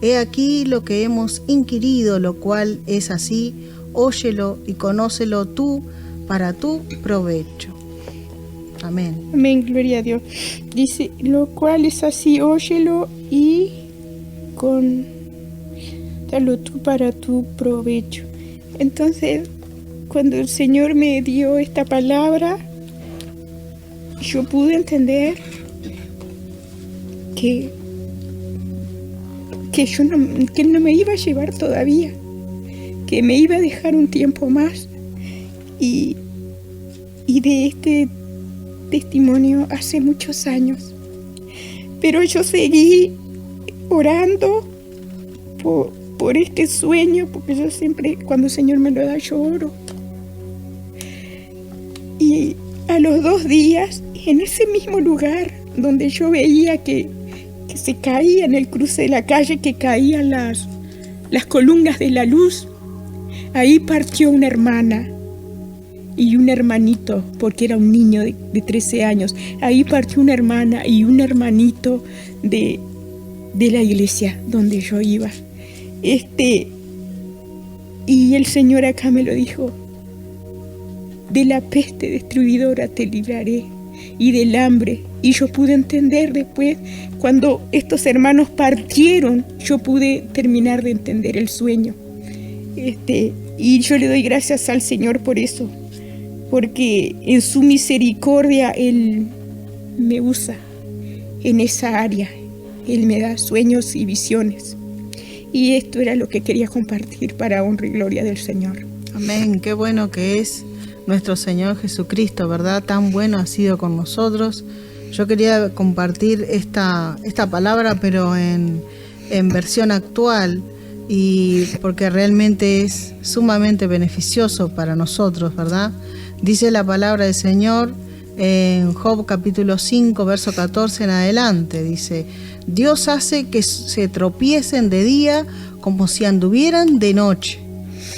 He aquí lo que hemos inquirido, lo cual es así. Óyelo y conócelo tú para tu provecho. Amén. Amén, gloria a Dios. Dice, lo cual es así, óyelo y dalo tú para tu provecho. Entonces, cuando el Señor me dio esta palabra, yo pude entender que Él no me iba a llevar todavía, que me iba a dejar un tiempo más. Y de este testimonio hace muchos años. Pero yo seguí orando por este sueño, porque yo siempre, cuando el Señor me lo da, yo oro. Y a los 2 días, en ese mismo lugar donde yo veía que se caía en el cruce de la calle, que caían las columnas de la luz, ahí partió una hermana y un hermanito, porque era un niño de 13 años. Ahí partió una hermana y un hermanito de la iglesia donde yo iba. Y el Señor acá me lo dijo: de la peste destruidora te libraré, y del hambre. Y yo pude entender después, cuando estos hermanos partieron, yo pude terminar de entender el sueño. Y yo le doy gracias al Señor por eso, porque en su misericordia Él me usa en esa área. Él me da sueños y visiones. Y esto era lo que quería compartir para honra y gloria del Señor. Amén. Qué bueno que es nuestro Señor Jesucristo, ¿verdad? Tan bueno ha sido con nosotros. Yo quería compartir esta palabra, pero en versión actual, y porque realmente es sumamente beneficioso para nosotros, ¿verdad? Dice la palabra del Señor en Job capítulo 5, verso 14 en adelante. Dice: Dios hace que se tropiecen de día como si anduvieran de noche,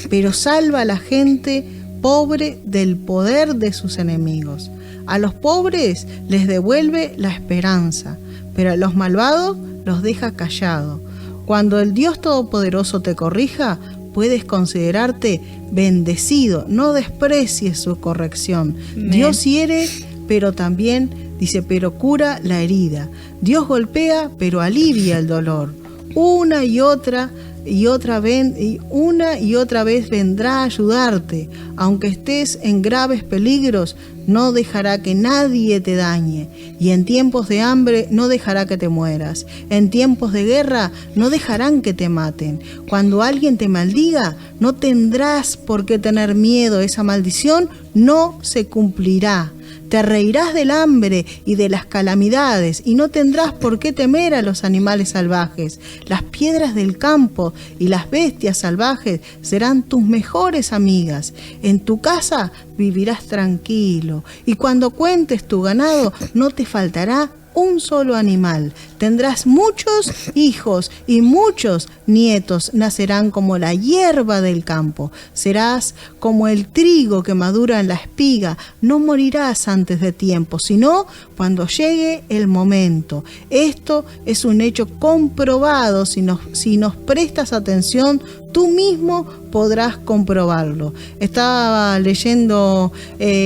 pero salva a la gente pobre del poder de sus enemigos. A los pobres les devuelve la esperanza, pero a los malvados los deja callados. Cuando el Dios Todopoderoso te corrija, puedes considerarte bendecido. No desprecies su corrección. Amén. Dios hiere, pero también, dice, pero cura la herida. Dios golpea, pero alivia el dolor. Una y otra y otra vez vendrá a ayudarte. Aunque estés en graves peligros, no dejará que nadie te dañe. Y en tiempos de hambre no dejará que te mueras. En tiempos de guerra no dejarán que te maten. Cuando alguien te maldiga, no tendrás por qué tener miedo. Esa maldición no se cumplirá. Te reirás del hambre y de las calamidades, y no tendrás por qué temer a los animales salvajes. Las piedras del campo y las bestias salvajes serán tus mejores amigas. En tu casa vivirás tranquilo, y cuando cuentes tu ganado no te faltará un solo animal. Tendrás muchos hijos y muchos nietos nacerán como la hierba del campo. Serás como el trigo que madura en la espiga. No morirás antes de tiempo, sino cuando llegue el momento. Esto es un hecho comprobado. Si nos prestas atención, tú mismo podrás comprobarlo. Estaba leyendo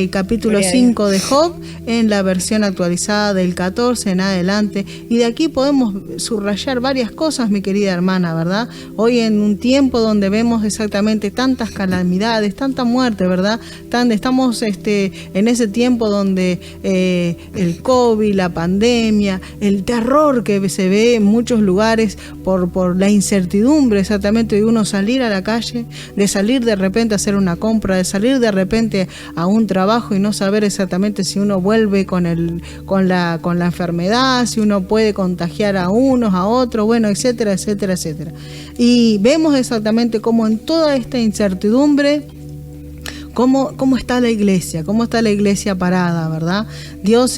capítulo 5 de Job en la versión actualizada del 14 en adelante, y de aquí podemos subrayar varias cosas, mi querida hermana, ¿verdad? Hoy en un tiempo donde vemos exactamente tantas calamidades, tanta muerte, ¿verdad? Estamos en ese tiempo donde el COVID, la pandemia, el terror que se ve en muchos lugares por la incertidumbre exactamente de uno salir a la calle, de salir de repente a hacer una compra, de salir de repente a un trabajo y no saber exactamente si uno vuelve con la enfermedad, si uno puede contagiar a unos, a otros, bueno, etcétera, etcétera, etcétera. Y vemos exactamente cómo en toda esta incertidumbre, ¿Cómo está la iglesia? ¿Cómo está la iglesia parada, verdad? Dios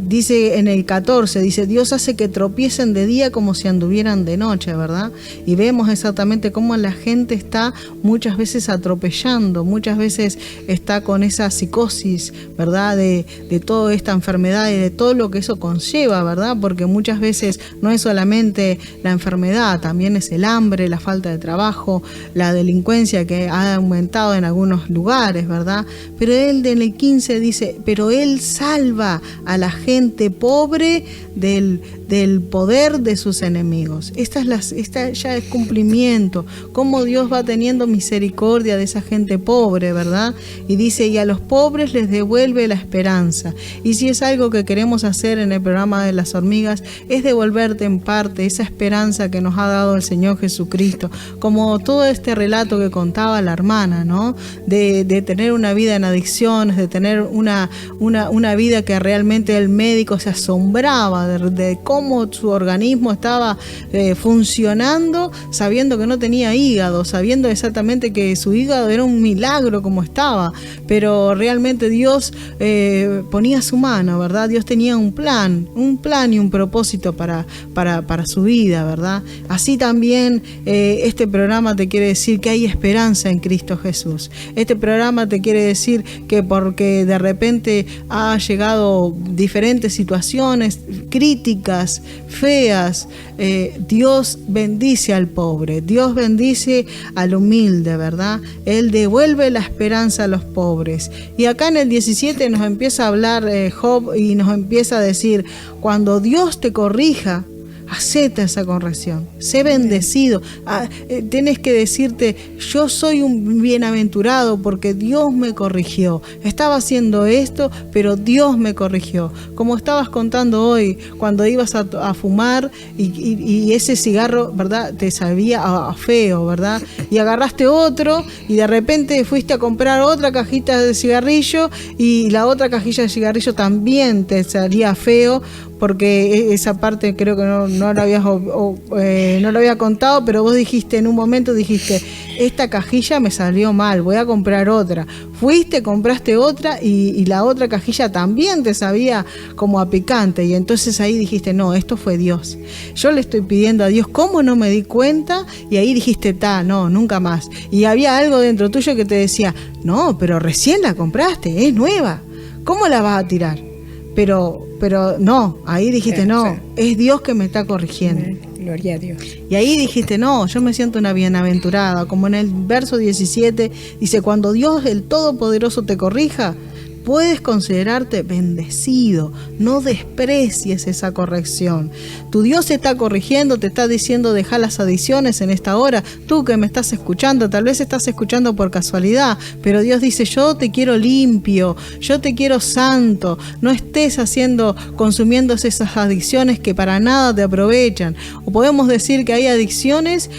dice en el 14, dice: Dios hace que tropiecen de día como si anduvieran de noche, ¿verdad? Y vemos exactamente cómo la gente está muchas veces atropellando, muchas veces está con esa psicosis, ¿verdad? De toda esta enfermedad y de todo lo que eso conlleva, ¿verdad? Porque muchas veces no es solamente la enfermedad, también es el hambre, la falta de trabajo, la delincuencia que ha aumentado en algunos lugares, ¿verdad? Pero él en el 15 dice: pero él salva a la gente pobre del poder de sus enemigos. Esta ya es cumplimiento, cómo Dios va teniendo misericordia de esa gente pobre, ¿verdad? Y dice: y a los pobres les devuelve la esperanza. Y si es algo que queremos hacer en el programa de las hormigas, es devolverte en parte esa esperanza que nos ha dado el Señor Jesucristo, como todo este relato que contaba la hermana, ¿no? De tener una vida en adicciones, de tener una vida que realmente el médico se asombraba de cómo su organismo estaba funcionando, sabiendo que no tenía hígado, sabiendo exactamente que su hígado era un milagro como estaba, pero realmente Dios ponía su mano, ¿verdad? Dios tenía un plan y un propósito para su vida, ¿verdad? Así también este programa te quiere decir que hay esperanza en Cristo Jesús. Este programa te quiere decir que porque de repente ha llegado diferentes situaciones críticas, feas, Dios bendice al pobre, Dios bendice al humilde, ¿verdad? Él devuelve la esperanza a los pobres. Y acá en el 17 nos empieza a hablar Job y nos empieza a decir: cuando Dios te corrija, acepta esa corrección, sé bendecido. Tienes que decirte: yo soy un bienaventurado porque Dios me corrigió. Estaba haciendo esto, pero Dios me corrigió. Como estabas contando hoy, cuando ibas a fumar y ese cigarro, ¿verdad?, te sabía a feo, ¿verdad? Y agarraste otro y de repente fuiste a comprar otra cajita de cigarrillo y la otra cajilla de cigarrillo también te salía feo, porque esa parte creo que no lo había contado, pero vos dijiste en un momento, esta cajilla me salió mal, voy a comprar otra. Fuiste, compraste otra y la otra cajilla también te sabía como a picante, y entonces ahí dijiste: no, esto fue Dios. Yo le estoy pidiendo a Dios, ¿cómo no me di cuenta? Y ahí dijiste: no, nunca más. Y había algo dentro tuyo que te decía: no, pero recién la compraste, es nueva, ¿cómo la vas a tirar? Pero no, ahí dijiste: no, es Dios que me está corrigiendo. Gloria a Dios. Y ahí dijiste: no, yo me siento una bienaventurada. Como en el verso 17 dice: cuando Dios el Todopoderoso te corrija, puedes considerarte bendecido. No desprecies esa corrección. Tu Dios te está corrigiendo, te está diciendo deja las adicciones en esta hora. Tú que me estás escuchando, tal vez estás escuchando por casualidad, pero Dios dice, yo te quiero limpio, yo te quiero santo. No estés consumiendo esas adicciones que para nada te aprovechan. O podemos decir que hay adicciones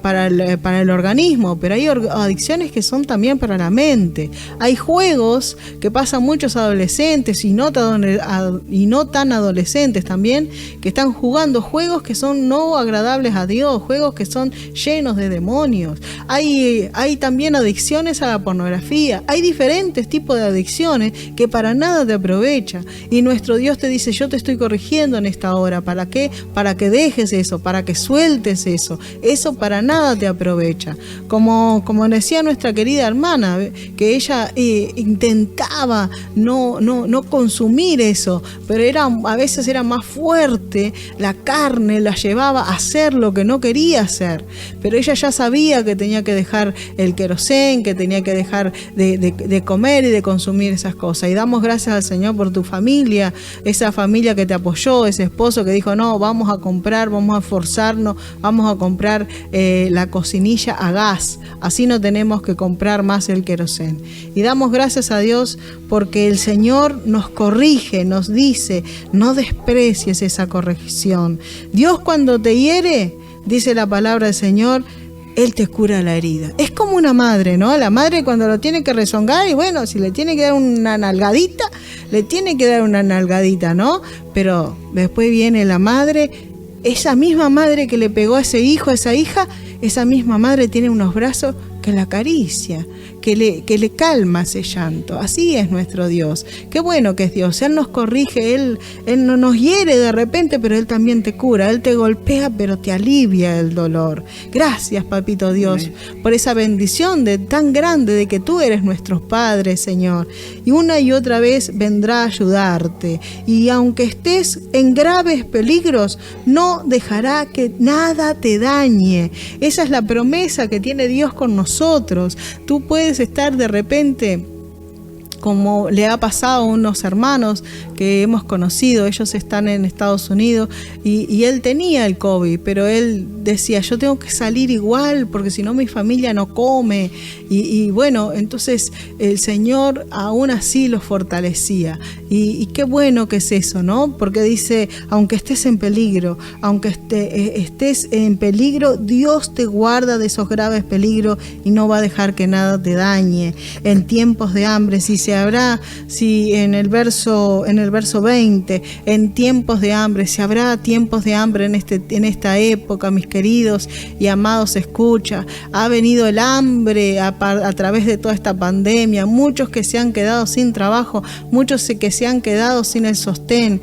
para el organismo, pero hay adicciones que son también para la mente. Hay juegos que pasan muchos adolescentes y no tan adolescentes también, que están jugando juegos que son no agradables a Dios, juegos que son llenos de demonios. Hay también adicciones a la pornografía. Hay diferentes tipos de adicciones que para nada te aprovechan. Y nuestro Dios te dice, yo te estoy corrigiendo en esta hora. ¿Para qué? Para que dejes eso, para que sueltes eso. Eso para nada te aprovecha. Como decía nuestra querida hermana, que ella intentaba no consumir eso, pero a veces era más fuerte, la carne la llevaba a hacer lo que no quería hacer. Pero ella ya sabía que tenía que dejar el querosén, que tenía que dejar de comer y de consumir esas cosas. Y damos gracias al Señor por tu familia, esa familia que te apoyó, ese esposo que dijo, no, vamos a esforzarnos, vamos a comprar la cocinilla a gas, así no tenemos que comprar más el querosén. Y damos gracias a Dios porque el Señor nos corrige, nos dice, no desprecies esa corrección. Dios cuando te hiere, dice la palabra del Señor, Él te cura la herida. Es como una madre, ¿no? La madre cuando lo tiene que rezongar, y bueno, si le tiene que dar una nalgadita, le tiene que dar una nalgadita, ¿no? Pero después viene la madre, esa misma madre que le pegó a ese hijo, a esa hija, esa misma madre tiene unos brazos que la acaricia, que le calma ese llanto. Así es nuestro Dios. Qué bueno que es Dios. Él nos corrige, Él no nos hiere de repente, pero Él también te cura. Él te golpea, pero te alivia el dolor. Gracias, Papito Dios, por esa bendición tan grande de que tú eres nuestro Padre, Señor. Y una y otra vez vendrá a ayudarte. Y aunque estés en graves peligros, no dejará que nada te dañe. Esa es la promesa que tiene Dios con nosotros. Tú puedes estar de repente, como le ha pasado a unos hermanos que hemos conocido, ellos están en Estados Unidos y él tenía el COVID, pero él decía, yo tengo que salir igual porque si no mi familia no come. Y bueno, entonces el Señor aún así los fortalecía. Y qué bueno que es eso, ¿no? Porque dice, aunque estés en peligro, Dios te guarda de esos graves peligros y no va a dejar que nada te dañe. En tiempos de hambre, si en el verso 20, en tiempos de hambre, si habrá tiempos de hambre en esta época, mis queridos y amados escucha, ha venido el hambre a través de toda esta pandemia, muchos que se han quedado sin trabajo, muchos que se han quedado sin el sostén.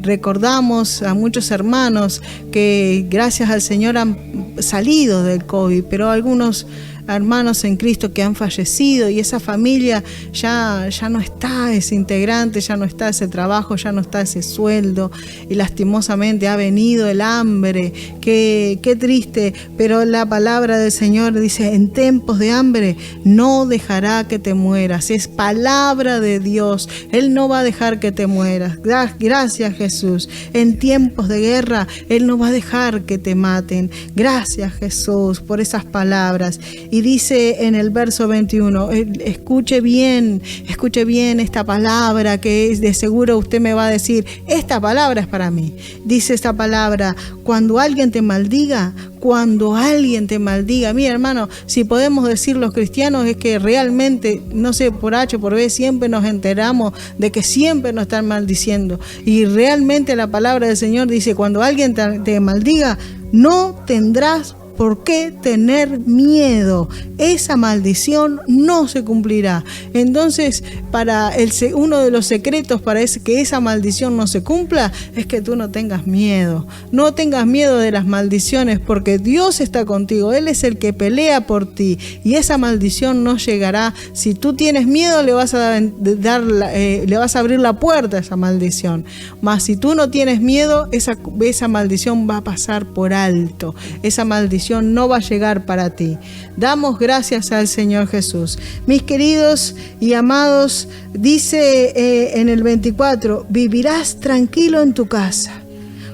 Recordamos a muchos hermanos que gracias al Señor han salido del COVID, pero algunos hermanos en Cristo que han fallecido y esa familia ya no está ese integrante, ya no está ese trabajo, ya no está ese sueldo y lastimosamente ha venido el hambre. Qué triste, pero la palabra del Señor dice, en tiempos de hambre no dejará que te mueras. Es palabra de Dios, Él no va a dejar que te mueras. Gracias, Jesús. En tiempos de guerra Él no va a dejar que te maten. Gracias, Jesús, por esas palabras. Y dice en el verso 21, escuche bien esta palabra que es de seguro usted me va a decir, esta palabra es para mí. Dice esta palabra, cuando alguien te maldiga, mira hermano, si podemos decir los cristianos es que realmente, no sé, por H o por B, siempre nos enteramos de que siempre nos están maldiciendo. Y realmente la palabra del Señor dice, cuando alguien te maldiga, no tendrás ¿por qué tener miedo? Esa maldición no se cumplirá. Entonces, uno de los secretos para que esa maldición no se cumpla es que tú no tengas miedo. No tengas miedo de las maldiciones porque Dios está contigo. Él es el que pelea por ti y esa maldición no llegará. Si tú tienes miedo, le vas a abrir la puerta a esa maldición. Mas si tú no tienes miedo, esa maldición va a pasar por alto. Esa maldición bendición no va a llegar para ti. Damos gracias al Señor Jesús. Mis queridos y amados, dice en el 24, vivirás tranquilo en tu casa.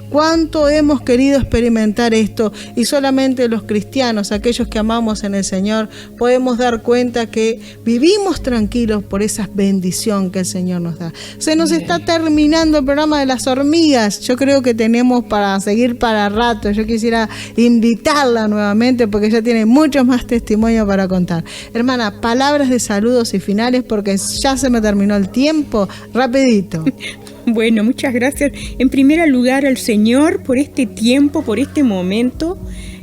¿Cuánto hemos querido experimentar esto? Y solamente los cristianos, aquellos que amamos en el Señor, podemos dar cuenta que vivimos tranquilos por esa bendición que el Señor nos da. Se nos está terminando el programa de las hormigas. Yo creo que tenemos para seguir para rato. Yo quisiera invitarla nuevamente porque ella tiene muchos más testimonios para contar. Hermana, palabras de saludos y finales porque ya se me terminó el tiempo. Rapidito. Bueno, muchas gracias. En primer lugar al Señor por este tiempo, por este momento.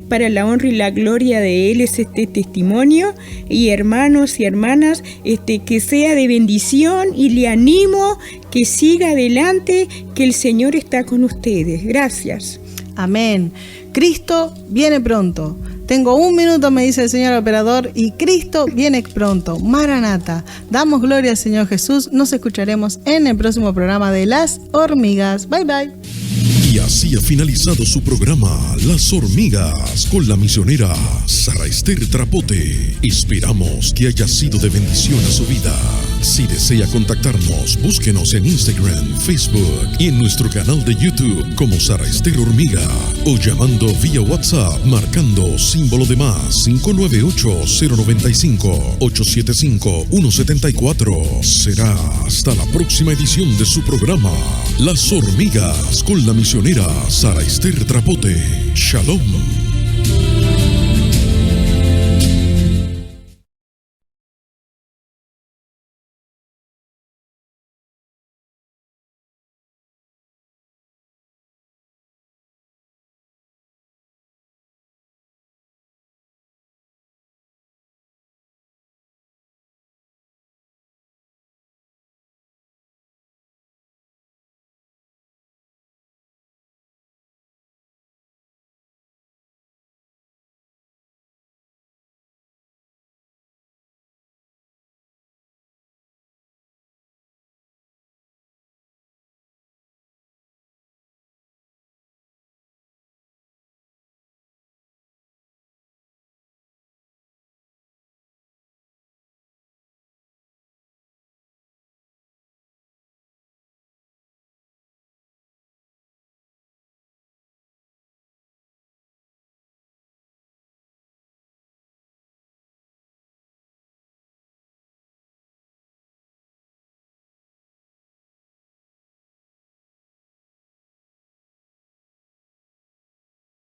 Para la honra y la gloria de Él es este testimonio. Y hermanos y hermanas, que sea de bendición y le animo que siga adelante, que el Señor está con ustedes. Gracias. Amén. Cristo viene pronto. Tengo 1 minuto, me dice el señor operador, y Cristo viene pronto. Maranata. Damos gloria al Señor Jesús. Nos escucharemos en el próximo programa de Las Hormigas. Bye, bye. Y así ha finalizado su programa Las Hormigas con la misionera Sara Ester Trapote. Esperamos que haya sido de bendición a su vida. Si desea contactarnos, búsquenos en Instagram, Facebook y en nuestro canal de YouTube como Sara Ester Hormiga o llamando vía WhatsApp marcando símbolo de más 598-095-875-174. Será hasta la próxima edición de su programa Las Hormigas con la misionera Sara Ester Trapote. Shalom.